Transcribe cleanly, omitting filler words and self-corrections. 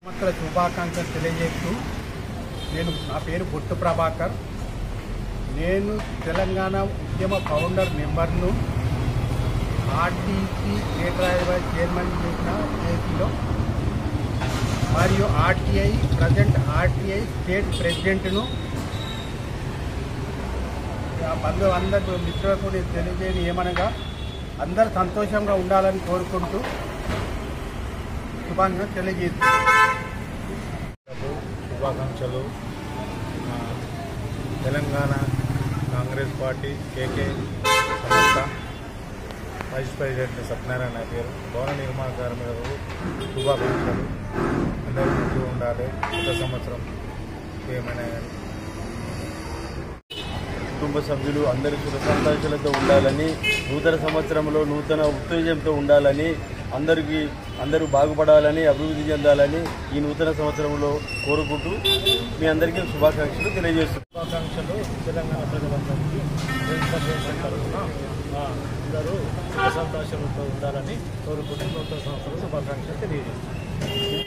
సంవత్సర శుభాకాంక్షలు తెలియజేస్తూ నా పేరు బొట్టు ప్రభాకర్. నేను తెలంగాణ ఉద్యమ ఫౌండర్ మెంబర్ను. ఆర్టీసీ గ్రేటర్ చైర్మన్ చేసిన ఏసీలో మరియు ప్రజెంట్ ఆర్టీఐ స్టేట్ ప్రెసిడెంట్ను. అందరు మిత్రులకు నేను తెలియజేయని ఏమనగా అందరు సంతోషంగా ఉండాలని కోరుకుంటూ శుభాకాంక్షలు తెలియజేస్తున్నాను. శుభాకాంక్షలు. తెలంగాణ కాంగ్రెస్ పార్టీ కేకే సంస్థ వైస్ ప్రెసిడెంట్ సత్యనారాయణ పేరు. భవన నిర్మాణ కార్మికులకు శుభాకాంక్షలు. అందరూ మంచిగా ఉండాలి. కొత్త సంవత్సరం ఏమైనా కానీ కుటుంబ సభ్యులు అందరూ సుఖ సంతోషాలతో ఉండాలని, నూతన సంవత్సరంలో నూతన ఉత్తేజంతో ఉండాలని, అందరూ బాగుపడాలని, అభివృద్ధి చెందాలని ఈ నూతన సంవత్సరంలో కోరుకుంటూ మీ అందరికీ శుభాకాంక్షలు తెలియజేస్తున్నాను. శుభాకాంక్షలు తెలంగాణ ప్రజలందరికీ అందరూ సుఖ సంతోషాలతో ఉండాలని కోరుకుంటూ నూతన సంవత్సరం శుభాకాంక్షలు తెలియజేస్తున్నాను.